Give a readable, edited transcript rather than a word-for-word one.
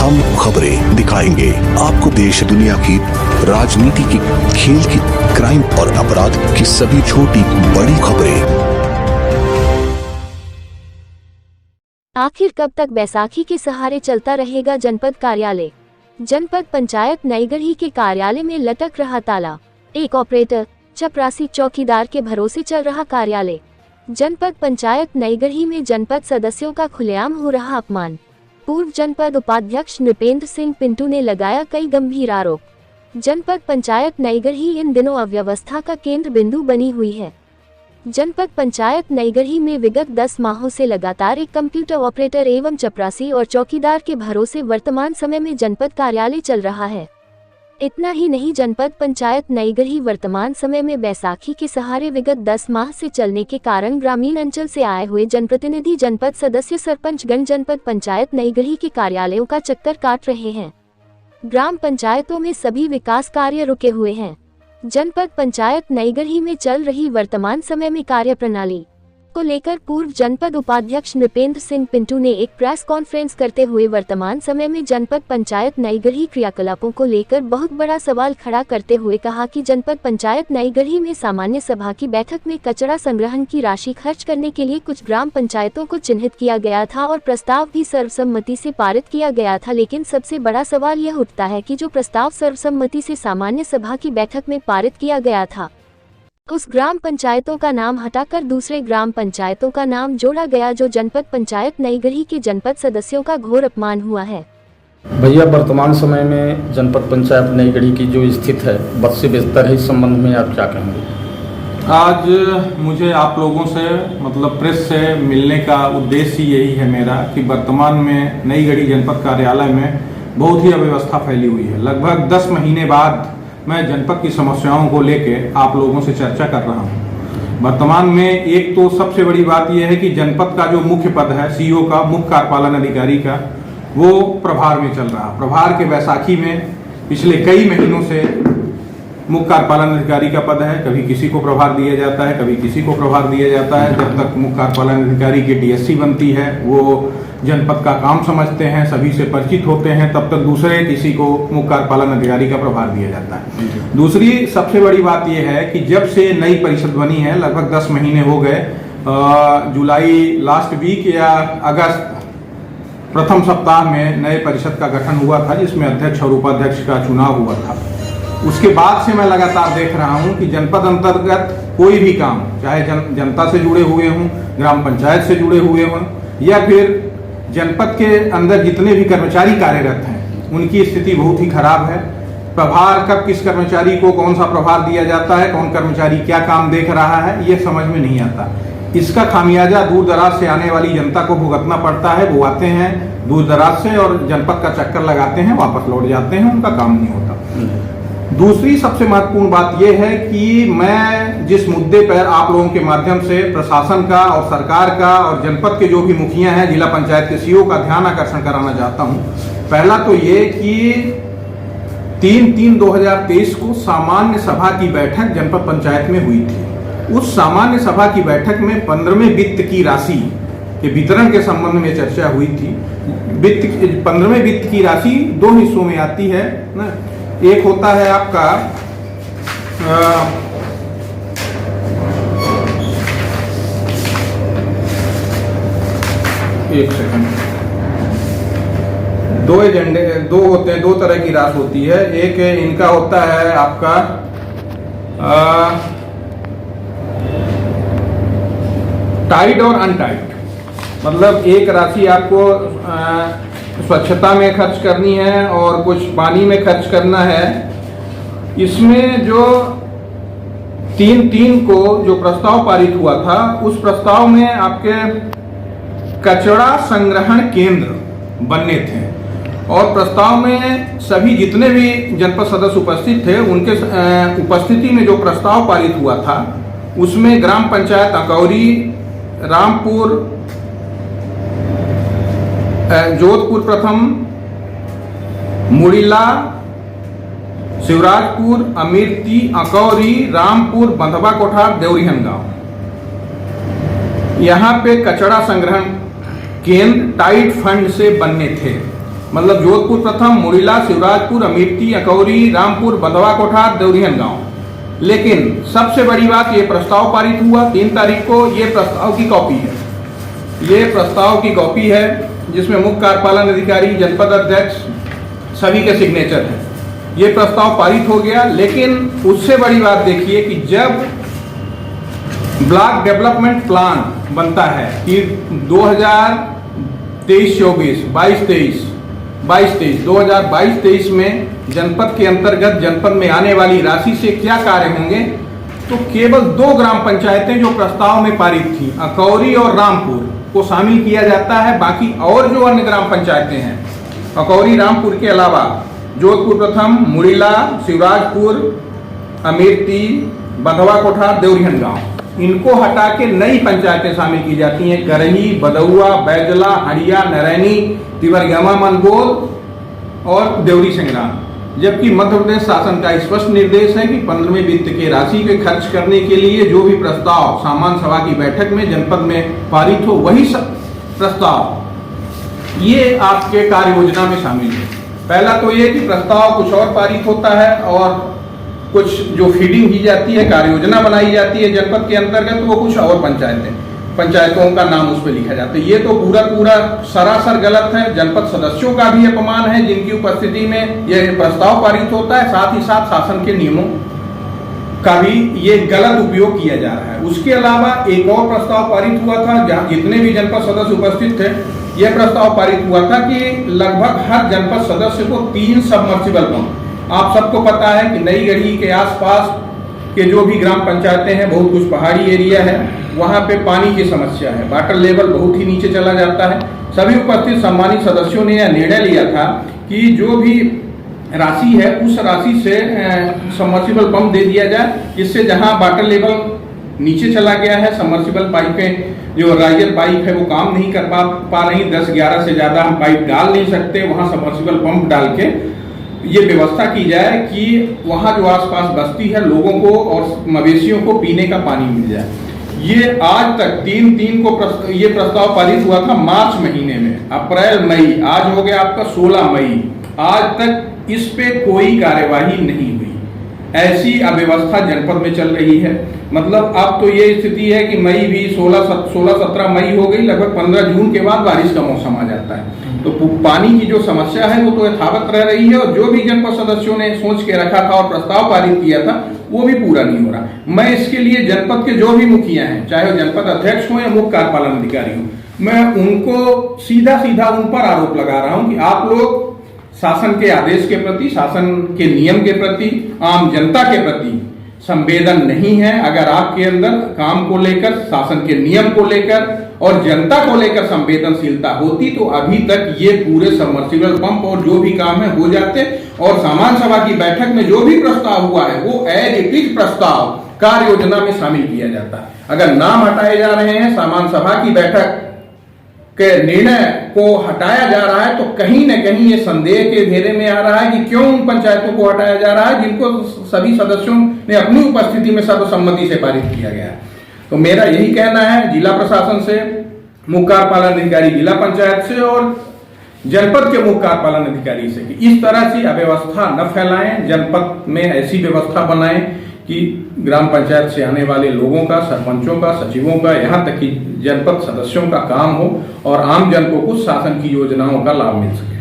तमाम खबरें दिखाएंगे आपको देश दुनिया की राजनीति की, खेल की, क्राइम और अपराध की सभी छोटी बड़ी खबरें। आखिर कब तक बैसाखी के सहारे चलता रहेगा जनपद कार्यालय? जनपद पंचायत नईगढ़ी के कार्यालय में लटक रहा ताला। एक ऑपरेटर, चपरासी, चौकीदार के भरोसे चल रहा कार्यालय। जनपद पंचायत नईगढ़ी में जनपद सदस्यों का खुलेआम हो रहा अपमान। पूर्व जनपद उपाध्यक्ष नृपेंद्र सिंह पिंटू ने लगाया कई गंभीर आरोप। जनपद पंचायत नईगढ़ी इन दिनों अव्यवस्था का केंद्र बिंदु बनी हुई है। जनपद पंचायत नईगढ़ी में विगत 10 माहों से लगातार एक कंप्यूटर ऑपरेटर एवं चपरासी और चौकीदार के भरोसे वर्तमान समय में जनपद कार्यालय चल रहा है। इतना ही नहीं, जनपद पंचायत नईगढ़ी वर्तमान समय में बैसाखी के सहारे विगत 10 माह से चलने के कारण ग्रामीण अंचल से आए हुए जनप्रतिनिधि, जनपद सदस्य, सरपंचगण जनपद पंचायत नईगढ़ी के कार्यालयों का चक्कर काट रहे हैं। ग्राम पंचायतों में सभी विकास कार्य रुके हुए हैं। जनपद पंचायत नईगढ़ी में चल रही वर्तमान समय में कार्य प्रणाली को लेकर पूर्व जनपद उपाध्यक्ष नृपेंद्र सिंह पिंटू ने एक प्रेस कॉन्फ्रेंस करते हुए वर्तमान समय में जनपद पंचायत नईगढ़ी क्रियाकलापों को लेकर बहुत बड़ा सवाल खड़ा करते हुए कहा कि जनपद पंचायत नईगढ़ी में सामान्य सभा की बैठक में कचरा संग्रहण की राशि खर्च करने के लिए कुछ ग्राम पंचायतों को चिन्हित किया गया था और प्रस्ताव भी सर्वसम्मति से पारित किया गया था। लेकिन सबसे बड़ा सवाल यह उठता है कि जो प्रस्ताव सर्वसम्मति से सामान्य सभा की बैठक में पारित किया गया था, उस ग्राम पंचायतों का नाम हटाकर दूसरे ग्राम पंचायतों का नाम जोड़ा गया, जो जनपद पंचायत नईगढ़ी के जनपद सदस्यों का घोर अपमान हुआ है। भैया, वर्तमान समय में जनपद पंचायत नईगढ़ी की जो स्थिति है बद से बेहतर है, इस संबंध में आप क्या कहेंगे? आज मुझे आप लोगों से मतलब प्रेस से मिलने का उद्देश्य यही है मेरा कि वर्तमान में नईगढ़ी जनपद कार्यालय में बहुत ही अव्यवस्था फैली हुई है। लगभग 10 महीने बाद मैं जनपद की समस्याओं को लेके आप लोगों से चर्चा कर रहा हूं। वर्तमान में एक तो सबसे बड़ी बात यह है कि जनपद का जो मुख्य पद है सीईओ का, मुख्य कार्यपालन अधिकारी का, वो प्रभार में चल रहा। प्रभार के बैसाखी में पिछले कई महीनों से मुख्य कार्यपालन अधिकारी का पद है, कभी किसी को प्रभार दिया जाता है, कभी किसी को प्रभार दिया जाता है। जब तक मुख्य कार्यपालन अधिकारी की डीएससी बनती है, वो जनपद का काम समझते हैं, सभी से परिचित होते हैं, तब तक दूसरे किसी को मुख्य कार्यपालन अधिकारी का प्रभार दिया जाता है। दूसरी सबसे बड़ी बात यह है कि जब से नई परिषद बनी है, लगभग 10 महीने हो गए, जुलाई लास्ट वीक या अगस्त प्रथम सप्ताह में नए परिषद का गठन हुआ था, जिसमें अध्यक्ष और उपाध्यक्ष का चुनाव हुआ था। उसके बाद से मैं लगातार देख रहा हूं कि जनपद अंतर्गत कोई भी काम, चाहे जनता से जुड़े हुए हों, ग्राम पंचायत से जुड़े हुए हों, या फिर जनपद के अंदर जितने भी कर्मचारी कार्यरत हैं, उनकी स्थिति बहुत ही खराब है। प्रभार कब किस कर्मचारी को कौन सा प्रभार दिया जाता है, कौन कर्मचारी क्या काम देख रहा है, ये समझ में नहीं आता। इसका खामियाजा दूर दराज से आने वाली जनता को भुगतना पड़ता है। वो आते हैं दूर दराज से और जनपद का चक्कर लगाते हैं, वापस लौट जाते हैं, उनका काम नहीं होता। दूसरी सबसे महत्वपूर्ण बात यह है कि मैं जिस मुद्दे पर आप लोगों के माध्यम से प्रशासन का और सरकार का और जनपद के जो भी मुखिया हैं, जिला पंचायत के सीईओ का ध्यान आकर्षण कराना चाहता हूं। पहला तो ये कि 3/3/2023 को सामान्य सभा की बैठक जनपद पंचायत में हुई थी। उस सामान्य सभा की बैठक में 15वें वित्त की राशि के वितरण के संबंध में चर्चा हुई थी। 15वें वित्त की राशि 2 हिस्सों में आती है ना। एक होता है आपका एक सेकंड, 2 एजेंडे, 2 होते हैं, 2 तरह की राशि होती है। एक इनका होता है आपका टाइट और अनटाइट, मतलब एक राशि आपको स्वच्छता में खर्च करनी है और कुछ पानी में खर्च करना है। इसमें जो 3/3 को जो प्रस्ताव पारित हुआ था, उस प्रस्ताव में आपके कचरा संग्रहण केंद्र बनने थे और प्रस्ताव में सभी जितने भी जनपद सदस्य उपस्थित थे, उनके उपस्थिति में जो प्रस्ताव पारित हुआ था, उसमें ग्राम पंचायत अकौरी, रामपुर, जोधपुर प्रथम, मुड़िला, शिवराजपुर, अमीरती, अकौरी, रामपुर, बंधवा कोठार, देवरिहन गांव, यहाँ पे कचरा संग्रहण केंद्र टाइट फंड से बनने थे। मतलब जोधपुर प्रथम, मुड़ीला, शिवराजपुर, अमेठी, अकौरी, रामपुर, बंधवा कोठार, देवरिहन गांव। लेकिन सबसे बड़ी बात, ये प्रस्ताव पारित हुआ 3 तारीख को। ये प्रस्ताव की कॉपी है, ये प्रस्ताव की कॉपी है जिसमें मुख्य कार्यपालन अधिकारी, जनपद अध्यक्ष सभी के सिग्नेचर हैं। ये प्रस्ताव पारित हो गया। लेकिन उससे बड़ी बात देखिए कि जब ब्लॉक डेवलपमेंट प्लान बनता है कि 2023-24, 2022-23 में जनपद के अंतर्गत जनपद में आने वाली राशि से क्या कार्य होंगे, तो केवल 2 ग्राम पंचायतें जो प्रस्ताव में पारित थी, अकौरी और रामपुर, को शामिल किया जाता है। बाकी और जो अन्य ग्राम पंचायतें हैं, अकौरी, रामपुर के अलावा जोधपुर प्रथम, मुड़ीला, शिवराजपुर, अमेठी, बंधवा कोठार, देवरिहन गांव, इनको हटा के नई पंचायतें शामिल की जाती हैं। करही, बदौआ, बैजला, हड़िया, नरैनी, तिवरगमा, मनगोल और देवरी संग्राम। जबकि मध्य प्रदेश शासन का स्पष्ट निर्देश है कि 15वें वित्त के राशि के खर्च करने के लिए जो भी प्रस्ताव सामान्य सभा की बैठक में जनपद में पारित हो, वही सब प्रस्ताव ये आपके कार्य योजना में शामिल है। पहला तो ये कि प्रस्ताव कुछ और पारित होता है और कुछ जो फीडिंग की जाती है, कार्य योजना बनाई जाती है जनपद के अंतर्गत, वो कुछ और पंचायतों का नाम उस पर लिखा जाता है। ये तो पूरा सरासर गलत है। जनपद सदस्यों का भी अपमान है जिनकी उपस्थिति में यह प्रस्ताव पारित होता है। साथ ही साथ शासन के नियमों का भी ये गलत उपयोग किया जा रहा है। उसके अलावा एक और प्रस्ताव पारित हुआ था, जहां जितने भी जनपद सदस्य उपस्थित थे, यह प्रस्ताव पारित हुआ था कि लगभग हर जनपद सदस्य को 3 सबमर्सिबल पंप। आप सबको पता है कि नई गढ़ी के आसपास के जो भी ग्राम पंचायतें हैं, बहुत कुछ पहाड़ी एरिया है, वहां पे पानी की समस्या है, वाटर लेवल बहुत ही नीचे चला जाता है। सभी उपस्थित सम्मानित सदस्यों ने यह निर्णय लिया था कि जो भी राशि है उस राशि से सबमर्सिबल पंप दे दिया जाए, जिससे जहां वाटर लेवल नीचे चला गया है, सबमर्सिबल पाइपें जो राइजर पाइप है वो काम नहीं कर पा रही, 10-11 से ज्यादा हम पाइप डाल नहीं सकते, वहां सबमर्सिबल पंप डाल के ये व्यवस्था की जाए कि वहां जो आसपास बस्ती है लोगों को और मवेशियों को पीने का पानी मिल जाए। ये आज तक 3 को ये प्रस्ताव पारित हुआ था मार्च महीने में, अप्रैल, मई, आज हो गया आपका 16 मई, आज तक इस पे कोई कार्यवाही नहीं हुई। ऐसी अव्यवस्था जनपद में चल रही है। मतलब अब तो ये स्थिति है कि मई भी 16-17 मई हो गई, लगभग 15 जून के बाद बारिश का मौसम आ जाता है। तो पानी की जो समस्या है वो तो यथावत रह रही है और जो भी जनपद सदस्यों ने सोच के रखा था और प्रस्ताव पारित किया था वो भी पूरा नहीं हो रहा। मैं इसके लिए जनपद के जो भी मुखिया हैं, चाहे वो जनपद अध्यक्ष हो या मुख्य कार्यपालन अधिकारी हो, मैं उनको सीधा उन पर आरोप लगा रहा हूं कि आप लोग शासन के आदेश के प्रति, शासन के नियम के प्रति, आम जनता के प्रति संवेदन नहीं है। अगर आपके अंदर काम को लेकर, शासन के नियम को लेकर और जनता को लेकर संवेदनशीलता होती तो अभी तक ये पूरे सबमर्सिबल पंप और जो भी काम है हो जाते और सामान्य सभा की बैठक में जो भी प्रस्ताव हुआ है वो एज इट इज प्रस्ताव कार्य योजना में शामिल किया जाता। अगर नाम हटाए जा रहे हैं, सामान्य सभा की बैठक के निर्णय को हटाया जा रहा है, तो कहीं न कहीं ये संदेह के घेरे में आ रहा है कि क्यों उन पंचायतों को हटाया जा रहा है जिनको सभी सदस्यों ने अपनी उपस्थिति में सर्वसम्मति से पारित किया गया है। तो मेरा यही कहना है जिला प्रशासन से, मुख्य कार्यपालन अधिकारी जिला पंचायत से और जनपद के मुख्य कार्यपालन अधिकारी से कि इस तरह से अव्यवस्था न फैलाएं, जनपद में ऐसी व्यवस्था बनाएं कि ग्राम पंचायत से आने वाले लोगों का, सरपंचों का, सचिवों का, यहाँ तक कि जनपद सदस्यों का काम हो और आम जन को कुछ शासन की योजनाओं का लाभ मिल सके।